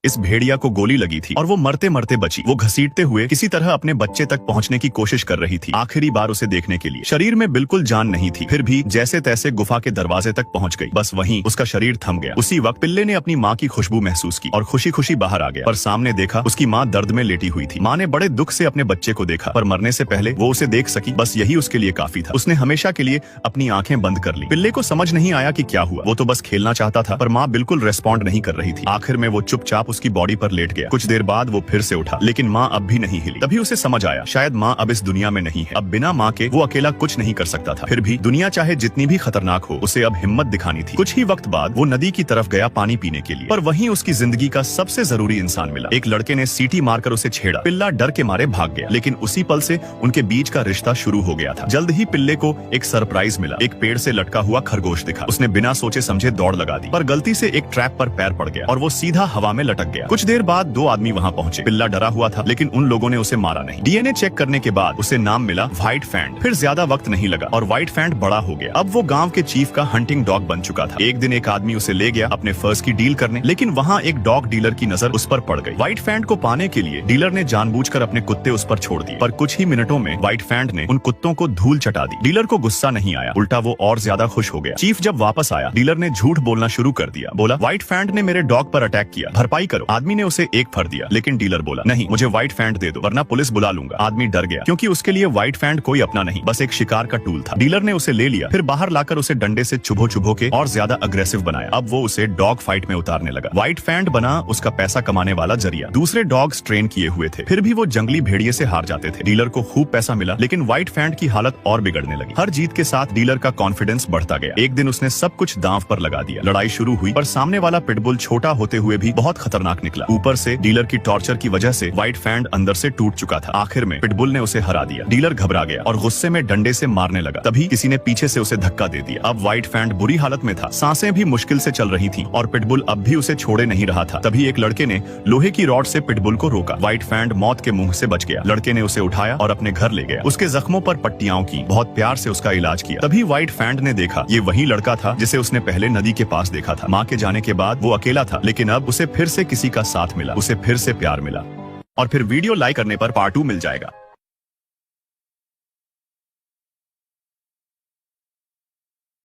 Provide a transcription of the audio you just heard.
इस भेड़िया को गोली लगी थी और वो मरते मरते बची। वो घसीटते हुए किसी तरह अपने बच्चे तक पहुंचने की कोशिश कर रही थी, आखिरी बार उसे देखने के लिए। शरीर में बिल्कुल जान नहीं थी, फिर भी जैसे तैसे गुफा के दरवाजे तक पहुंच गई। बस वहीं उसका शरीर थम गया। उसी वक्त पिल्ले ने अपनी माँ की खुशबू महसूस की और खुशी खुशी बाहर आ गया, पर सामने देखा उसकी माँ दर्द में लेटी हुई थी। माँ ने बड़े दुख से अपने बच्चे को देखा, पर मरने से पहले वो उसे देख सकी, बस यही उसके लिए काफी था। उसने हमेशा के लिए अपनी आंखें बंद कर ली। पिल्ले को समझ नहीं आया कि क्या हुआ। वो तो बस खेलना चाहता था, पर माँ बिल्कुल रेस्पॉन्ड नहीं कर रही थी। आखिर में वो चुपचाप उसकी बॉडी पर लेट गया। कुछ देर बाद वो फिर से उठा, लेकिन माँ अब भी नहीं हिली। तभी उसे समझ आया, शायद माँ अब इस दुनिया में नहीं है। अब बिना माँ के वो अकेला कुछ नहीं कर सकता था। फिर भी दुनिया चाहे जितनी भी खतरनाक हो, उसे अब हिम्मत दिखानी थी। कुछ ही वक्त बाद वो नदी की तरफ गया पानी पीने के लिए, पर वहीं उसकी जिंदगी का सबसे जरूरी इंसान मिला। एक लड़के ने सीटी मारकर उसे छेड़ा। पिल्ला डर के मारे भाग गया, लेकिन उसी पल से उनके बीच का रिश्ता शुरू हो गया था। जल्द ही पिल्ले को एक सरप्राइज मिला। एक पेड़ से लटका हुआ खरगोश दिखा। उसने बिना सोचे समझे दौड़ लगा दी, पर गलती से एक ट्रैप पर पैर पड़ गया और वो सीधा हवा में लटक गया। कुछ देर बाद दो आदमी वहाँ पहुंचे। पिल्ला डरा हुआ था, लेकिन उन लोगों ने उसे मारा नहीं। डीएनए चेक करने के बाद उसे नाम मिला व्हाइट फैंड। फिर ज्यादा वक्त नहीं लगा और व्हाइट फैंड बड़ा हो गया। अब वो गांव के चीफ का हंटिंग डॉग बन चुका था। एक दिन एक आदमी उसे ले गया अपने फर्स की डील करने, लेकिन वहाँ एक डॉग डीलर की नजर उस पर पड़ गई। व्हाइट फैंड को पाने के लिए डीलर ने जानबूझकर अपने कुत्ते उस पर छोड़ दिए, पर कुछ ही मिनटों में व्हाइट फैंड ने उन कुत्तों को धूल चटा दी। डीलर को गुस्सा नहीं आया, उल्टा वो और ज्यादा खुश हो गया। चीफ जब वापस आया, डीलर ने झूठ बोलना शुरू कर दिया। बोला, व्हाइट फैंड ने मेरे डॉग पर अटैक किया, भरपाई करो। आदमी ने उसे एक फर दिया, लेकिन डीलर बोला, नहीं, मुझे व्हाइट फैंड दे दो, वरना पुलिस बुला लूंगा। आदमी डर गया, क्योंकि उसके लिए व्हाइट फैंड कोई अपना नहीं, बस एक शिकार का टूल था। डीलर ने उसे ले लिया, फिर बाहर लाकर उसे डंडे से चुभो चुभो के और ज्यादा अग्रेसिव बनाया। अब वो उसे डॉग फाइट में उतारने लगा। व्हाइट फैंड बना उसका पैसा कमाने वाला जरिया। दूसरे डॉग्स ट्रेन किए हुए थे, फिर भी वो जंगली भेड़िए से हार जाते थे। डीलर को खूब पैसा मिला, लेकिन व्हाइट फैंड की हालत और बिगड़ने लगी। हर जीत के साथ डीलर का कॉन्फिडेंस बढ़ता गया। एक दिन उसने सब कुछ दांव पर लगा दिया। लड़ाई शुरू हुई, पर सामने वाला पिटबुल छोटा होते हुए भी बहुत खतरनाक निकला। ऊपर से डीलर की टॉर्चर की वजह से व्हाइट फैंड अंदर से टूट चुका था। आखिर में पिटबुल ने उसे हरा दिया। डीलर घबरा गया और गुस्से में डंडे से मारने लगा। तभी किसी ने पीछे से उसे धक्का दे दिया। अब व्हाइट फैंड बुरी हालत में था, सांसें भी मुश्किल से चल रही थी और पिटबुल अब भी उसे छोड़े नहीं रहा था। तभी एक लड़के ने लोहे की रॉड से पिटबुल को रोका। व्हाइट फैंड मौत के मुंह से बच गया। लड़के ने उसे उठाया और अपने घर ले गया। उसके जख्मों पर पट्टियां की, बहुत प्यार से उसका इलाज किया। तभी व्हाइट फैंड ने देखा, ये वही लड़का था जिसे उसने पहले नदी के पास देखा था। माँ के जाने के बाद वो अकेला था, लेकिन अब उसे फिर से किसी का साथ मिला, उसे फिर से प्यार मिला। और फिर वीडियो लाइक करने पर पार्ट 2 मिल जाएगा।